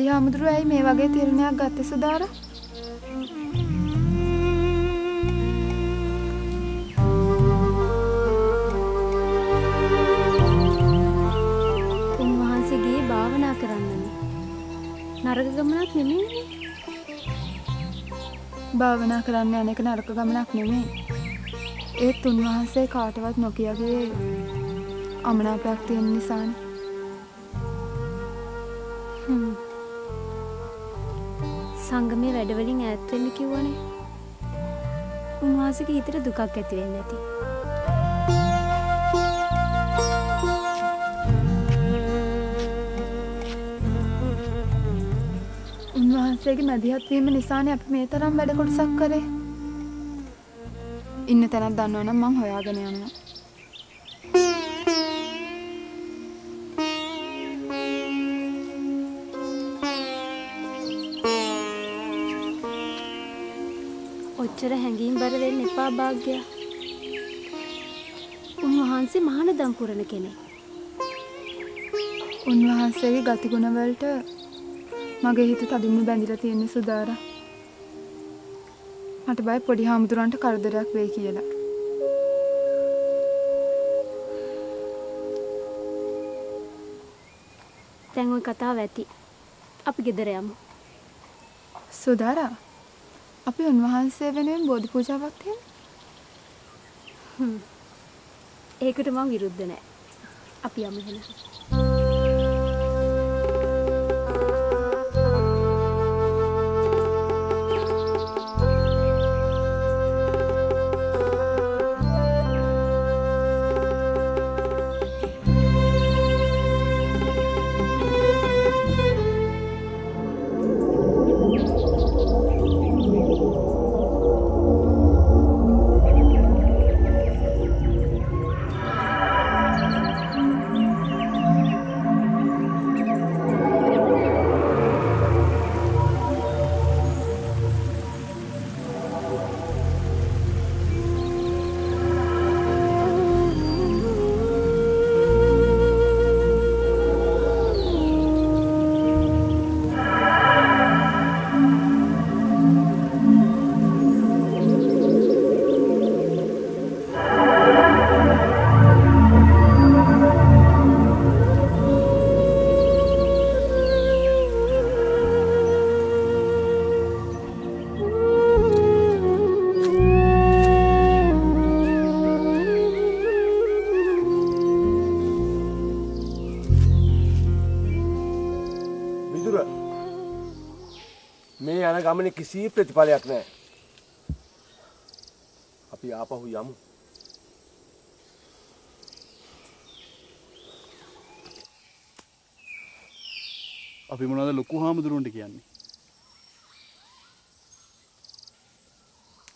පොඩි හාමුදුරුවෝ ඇයි මේ වගේ තීරණයක් ගත්තේ සුදාරා? උන්වහන්සේ ගියේ භාවනා කරන්නනේ. නරක ගමනක් නෙමෙයිනේ. භාවනා කරන්න යන එක නරක ගමනක් නෙමෙයි. ඒත් උන්වහන්සේ කාටවත් නොකියගේ අමනාපයක් තියෙන නිසානේ. සංගමේ වැඩවලින් ඈත් වෙන්න කිව්වනේ. උන්වහන්සේගේ හිතට දුකක් ඇති වෙන්නේ නැති. උන්වහන්සේගේ මැදිහත් වීම නිසානේ අපි මේ තරම් වැඩ කොටසක් කරේ. ඉන්න තැනක් දන්නවනම් මං හොයාගෙන යනවා. ඔච්චර හැංගීම් බර වෙන්න එපා භාග්‍යා. උන්වහන්සේ මහානදම් පුරන කෙනෙක්. උන්වහන්සේගේ ගතිගුණ වලට මගේ හිත තදින්ම බැඳිලා තියෙන සුදාරා. මට බය පොඩි හාමුදුරන්ට කරදරයක් වෙයි කියලා. දැන් ওই කතාව ඇති. අපි ගෙදර යමු. සුදාරා, අපි උන්වහන්සේ වෙනුවෙන් බෝධි පූජාවක් තියමු. ඒකට මම විරුද්ධ නැහැ. අපි යමු එහෙනම්. මේ යන ගමනේ කිසි ප්‍රතිඵලයක් නැහැ. අපි ආපහු යමු. අපි මොනවද ලොකු හාමුදුරුවන්ට කියන්නේ?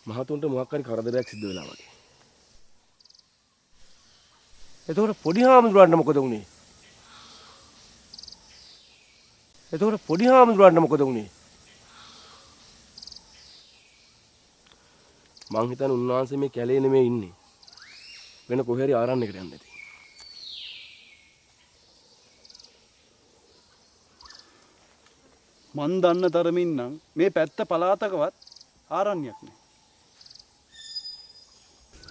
මහතුන්ට මොකක් හරි කරදරයක් සිද්ධ වෙලා වගේ. එතකොට පොඩි හාමුදුරුවන්ට මොකද වුනේ? මං හිතන්නේ උන්වහන්සේ මේ කැලේ නෙමෙයි ඉන්නේ. වෙන කොහේ හරි ආරණ්‍යයකට යන්න ඇති. මන් දන්න තරමින් නම් මේ පැත්ත පළාතකවත් ආරණ්‍යයක් නෑ.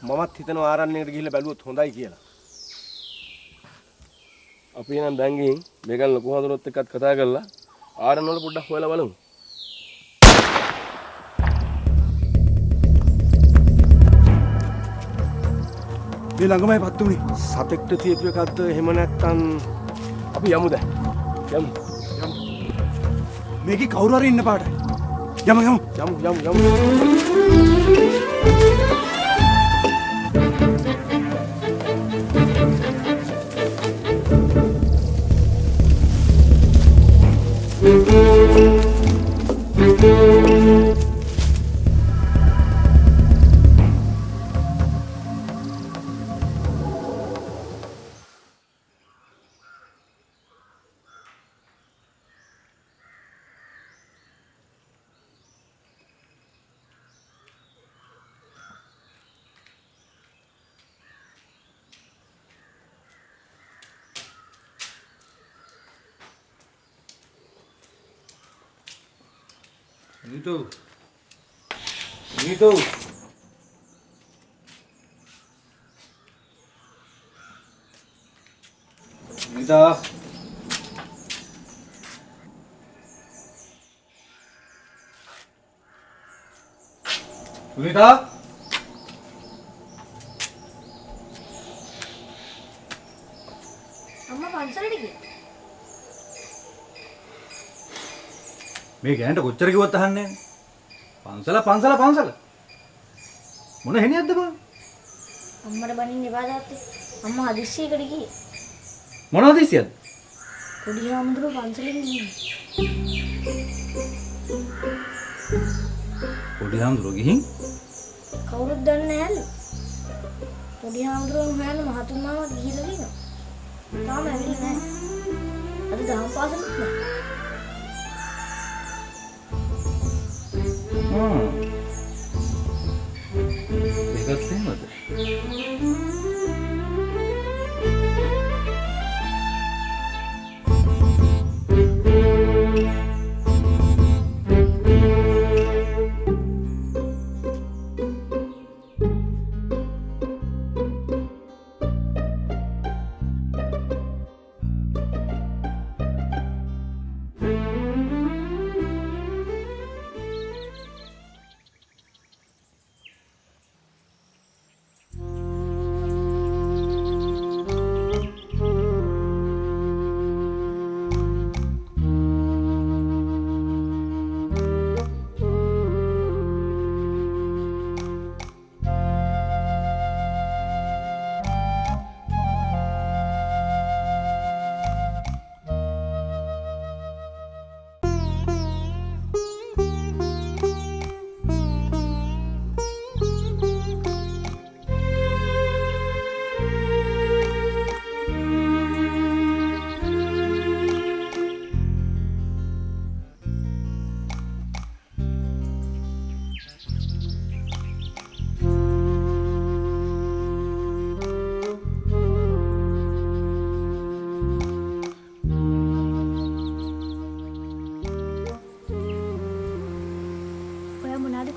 මමත් හිතනවා ආරණ්‍යයකට ගිහිල්ලා බැලුවොත් හොඳයි කියලා. අපි නම් දැන් ගිහින් මේකන් ලොකු හඳුනොත් එක්කත් කතා කරලා ආරණ්‍ය වල පොඩ්ඩක් හොයලා බලමු. මේ ළඟමයි පත් උනේ. සතෙක්ට තියපු එකක්ද එහෙම නැත්නම් අපි යමු දැන්. යමු. මේකේ කවුරු හරි ඉන්න පාටයි. යමු. Gitu. Gitu. Gitu. Gitu. අම්මා පන්සලට ගියා. මේ ගෑනට කොච්චර කිව්වත් අහන්නේ නැහැ. පන්සල. මොන හෙනියක්ද බං? අම්මට බනින්න එපා තාත්තේ. අම්මා හදිස්සියකට ගියේ. මොන හදිසියක්ද? පොඩි හාමුදුරුවෝ පන්සලෙන් ගිහින්. පොඩි හාමුදුරුවෝ ගිහින් කවුරුත් දන්නේ නැහැලු. පොඩි හාමුදුරුවෝ හොයන්න මහතුන් මාමත් ගිහිල්ලා දිනවා. තාම ඇවිල්ලා නැහැ. අද දහම් පාසලත් නැහැ. ඒකත් එහෙමද?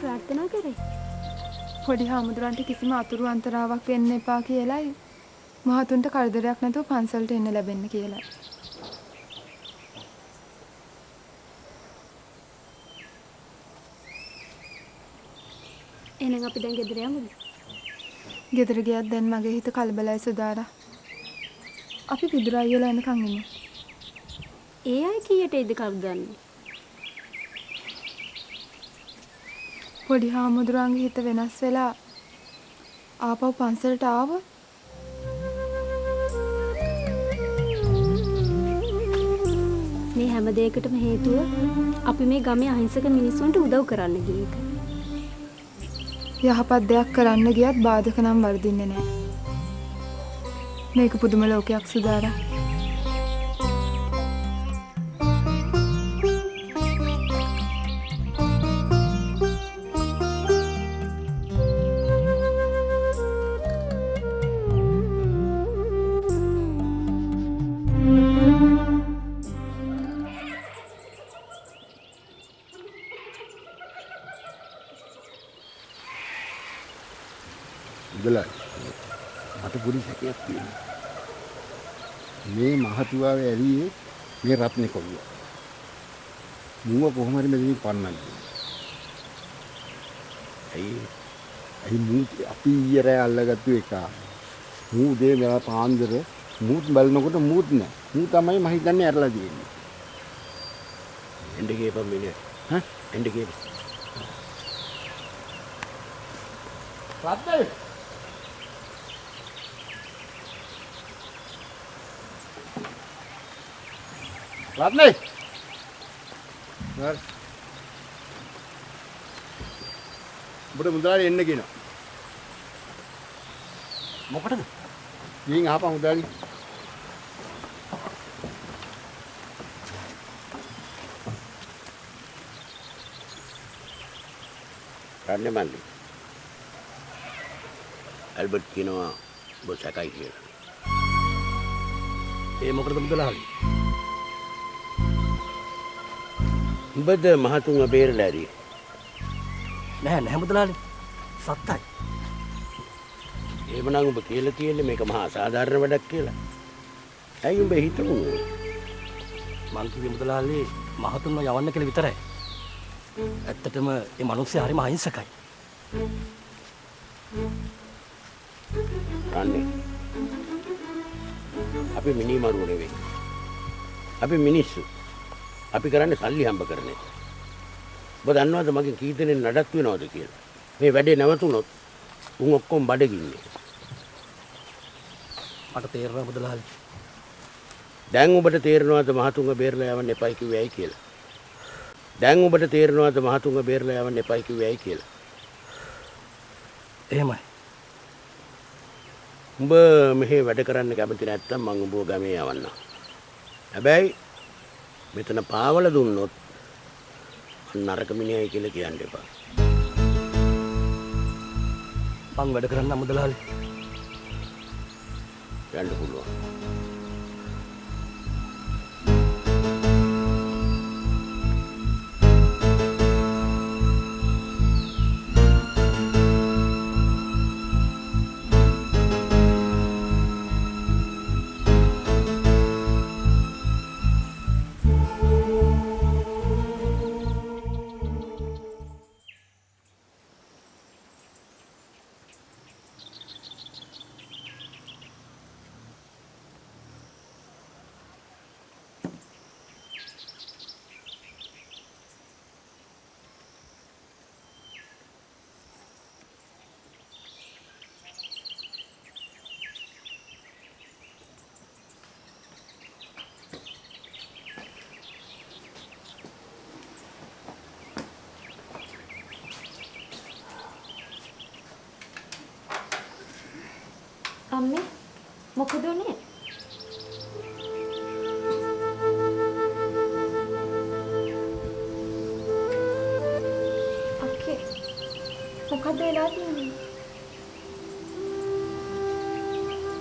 ප්‍රාර්ථනා කරේ. පොඩි හාමුදුරන්ට කිසිම අතුරු අන්තරාවක් වෙන්න එපා කියලායි. මහතුන්ට කරදරයක් නැතුව පන්සලට එන්න ලැබෙන්න කියලා. එහෙනම් අපි දැන් ගෙදර යමුද? ගෙදර ගියත් දැන් මගේ හිත කලබලයි සුදාරා. අපි පිටුර අයියලා එනකන් ඉමු. ඒ අය කීයට එයිද කවුදන්නේ? පොඩි හාමුදුරන්ගේ හිත වෙනස් වෙලා ආපහු පන්සලට ආවොත් මේ හැම දෙයකටම හේතුව අපි මේ ගමේ අහිංසක මිනිස්සුන්ට උදව් කරන්න ගිය එක. යහපත් දෙයක් කරන්න ගියත් බාධක නම් වර්ධින්නේ නැහැ. මේක පුදුම ලෝකයක් සුදාරා. මට පොඩි සැකයක් තියෙනවා. මේ මහතුවාවේ ඇරියේ මේ රත්නේ කොල්ල. මුව කොහොම හරි මෙතනින් පන්නන්න. ඇයි මූ අපි ඊයර අල්ලගත්තු එක. මූ දේ මෙලා පාන්දර මූත් බලනකොට මූත් නෑ. මූ තමයි මම හිතන්නේ ඇරලා තියෙන්නේ. එන්න ගියපම් මිනිහ. හා එන්න ගියපම්. රත්නේ රත්නේ ඔබට මුදලාලි එන්න කියනවා. මොකටද? ගිහින් අහපන් මුදලාලි. රන්නේ මල්ලි. ඇල්බර්ට් කියනවා ඔබ සැකයි කියලා. ඒ මොකටද මුදලාලි? උඹද මහතුන්ව බේරලා ඇරි. නෑ මුදලාලි. සත්තයි. එහෙමනම් ඔබ කියලා තියෙන්නේ මේක මහා අසාධාරණ වැඩක් කියලා. ඇයි උඹ හිතුනේ? මං කිව්වේ මුදලාලි මහතුන්ව යවන්න කියලා විතරයි. ඇත්තටම මේ මිනිස්සු හරිම අහිංසකයි. රන්නේ. අපි මිනිමරුව නෙවෙයි. අපි මිනිස්සු. අපි කරන්නේ සල්ලි හම්බ කරන එක. ඔබ දන්නවද මගෙන් කී දෙනෙක් නඩත්තු වෙනවද කියලා? මේ වැඩේ නැවතුනොත් උන් ඔක්කොම බඩගින්නේ. මට තේරෙනවා මුදලාලි. දැන් ඔබට තේරෙනවද මහතුන්ව බේරලා යවන්න එපයි කිව්වේ ඇයි කියලා? දැන් ඔබට තේරෙනවද මහතුන්ව බේරලා යවන්න එපයි කිව්වේ ඇයි කියලා? එහෙමයි. උඹ මෙහෙ වැඩ කරන්න කැමති නැත්තම් මං උඹව ගමේ යවන්නම්. හැබැයි මෙතන පාවල දුන්නොත් නරක මිනිහයි කියලා කියන්න එපා. මං වැඩ කරන්න මුදලාලි. යන්න පුළුවන්. අම්මේ මොකද උනේ? අක්කේ මොකද වෙලා තියෙන්නේ?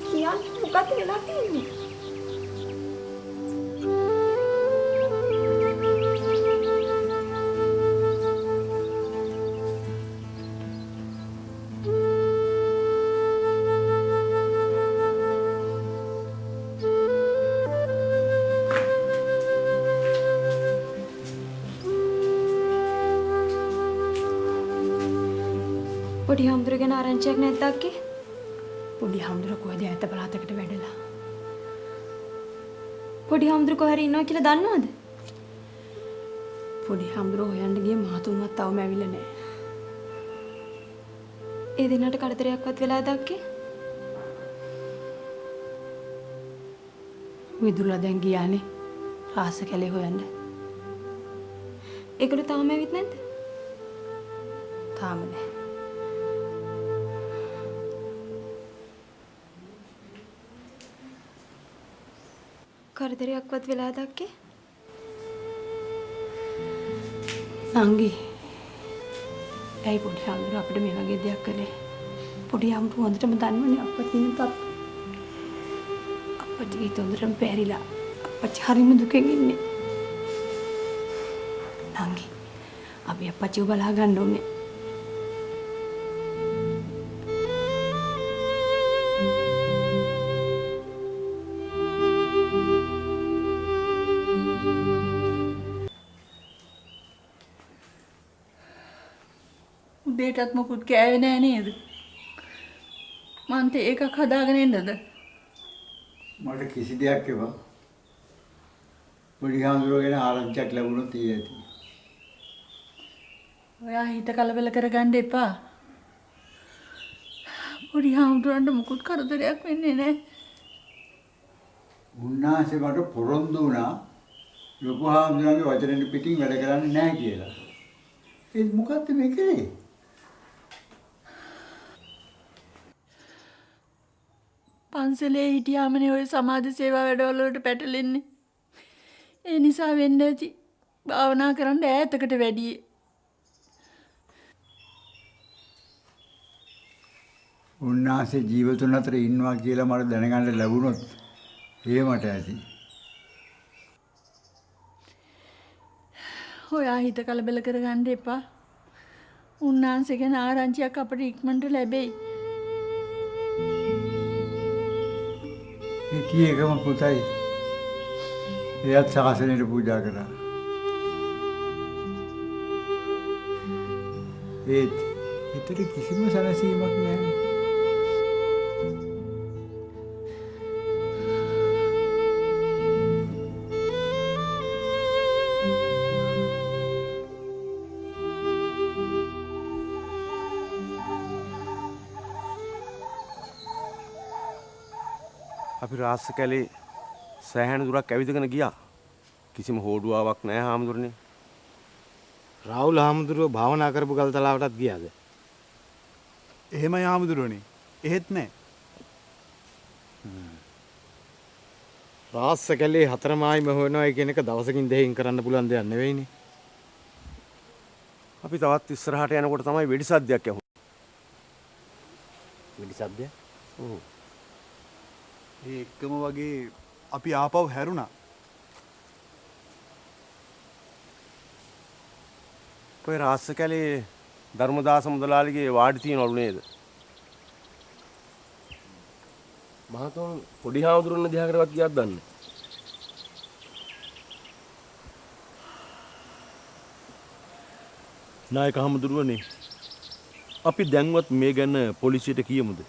කියන්න මොකද වෙලා තියෙන්නේ? පොඩි හාමුදුරුවෝ ගැන ආරංචියක් නැද්ද අක්කේ? පොඩි හාමුදුරුවෝ කොහෙද ඈත පළාතකට වැඩලා? පොඩි හාමුදුරුවෝ කොහේ හරි ඉන්නවා කියලා දන්නවද? පොඩි හාමුදුරුවෝ හොයන්න ගිය මහතුන්වත් තවම ඇවිල්ලා නැහැ. ඒ දිනකට කඩතරයක්වත් වෙලාද අක්කේ? විදුරලා දැන් ගියානේ රාස කැලේ හොයන්න. ඒගොල්ලෝ තාම ඇවිත් නැද්ද? තාම නැහැ. කරදරයක්වත් වෙලාද අක්කේ? නංගි ඇයි පොඩි හාමුදුරුවෝ අපිට මේ වගේ දෙයක් කළේ? පොඩි හාමුදුරුවෝ හොඳටම දන්නවනේ අප්පච්චිනේ තත්. අප්පච්චිගේ තොඳුරම පැරිලා අප්පච්චි හරිම දුකෙන් ඉන්නේ. නංගි අපි අප්පච්චිව බලා ගන්න ඕනේ. උදේටත් මොකුත් කෑවේ නෑ නේද? මන්ට ඒකක් හදාගෙන එන්නද? මට කිසි දෙයක් එපා. පොඩි හාමුදුරුවෝ ගැන ආරංචියක් ලැබුණොත් ඒ ඇති. ඔයා හිත කලබල කරගන්න එපා. පොඩි හාමුදුරන්ට මොකුත් කරදරයක් වෙන්නේ නෑ. උන්වහන්සේ මට පොරොන්දු වුණා ලොකු හාමුදුරුවන්ගේ වචනෙන් පිටින් වැඩ කරන්නේ නැහැ කියලා. ඒත් මොකද්ද මේ කරේ? පන්සලේ හිටියාමනේ ඔය සමාජ සේවා වැඩවල වලට පැටලෙන්නේ. ඒ නිසා වෙන්න ඇති භාවනා කරන්න ඈතකට වැඩියේ. උන්වහන්සේ ජීවතුන් අතර ඉන්නවා කියලා මට දැනගන්න ලැබුණොත් ඒ මට ඇති. ඔයා හිත කලබල කරගන්න එපා. උන්වහන්සේ ගැන ආරංචියක් අපට ඉක්මනට ලැබෙයි. හිටියේ එකම පුතයි. එයත් ශාසනයට පූජා කරා. ඒත් හිතට කිසිම සැනසීමක් නැහැ. අපි රාස්ස කැලේ සෑහෙන දුරක් ඇවිදගෙන ගියා. කිසිම හෝඩුවාවක් නැහැ හාමුදුරනේ. රාහුල හාමුදුරුවෝ භාවනා කරපු ගල්තලාවටත් ගියාද? එහෙමයි හාමුදුරුවනේ. එහෙත් නෑ. රාස්ස කැලේ හතරමායිම හොයනවා කියන එක දවසකින් දෙකකින් කරන්න පුළුවන් දෙයක් නෙවෙයිනේ. අපි තවත් ඉස්සරහට යනකොට තමයි වෙඩි සද්දයක් ඇහුනේ. වෙඩි සද්දය? ඔව්. ඒ එක්කම වගේ අපි ආපහු හැරුණා. ඔය රාස්ස කැලේ ධර්මදාස මුදලාලිගේ වාඩි තියනවලු නේද? මහතුන් පොඩි හාමුදුරන් දිහා කරවත් ගියක් දන්නේ. නායක හාමුදුරුවනේ අපි දැන්වත් මේ ගැන පොලිසියට කියමුද?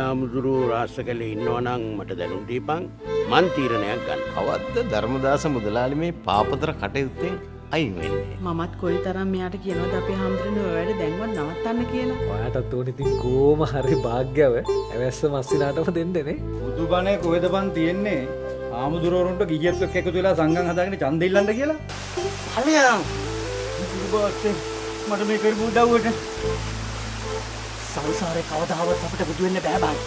හාමුදුරුවෝ රාස්ස කැලේ ඉන්නවා නම් මට දැනුම් දීපන් මන් තීරණයක් ගන්න. කවද්ද ධර්මදාස මුදලාලි මේ පාපතර කටයුත්තෙන් අයින් වෙන්නේ? මමත් කොයිතරම් මෙයාට කියනවද අපේ හාමුදුරනේ ඔය වැඩ දැන්වත් නවත්තන්න කියලා. ඔයාටත් ඕනේ ඉතින් කොහොම හරි භාග්‍යව ඇවැස්ස මස්සිනාටම දෙන්නනේ. බුදුබණේ කොහෙද බන් තියෙන්නේ? හාමුදුරුවරුන්ට ගිජෙත් එක්ක එකතු වෙලා සංඝම් හදාගෙන ඡන්ද ඉල්ලන්න කියලා. අලියා බුදුබාස්සේ මට මේ කරපු උදව්වට සංසාරේ කවදාවත් අපිට බුදු වෙන්න බෑ බං.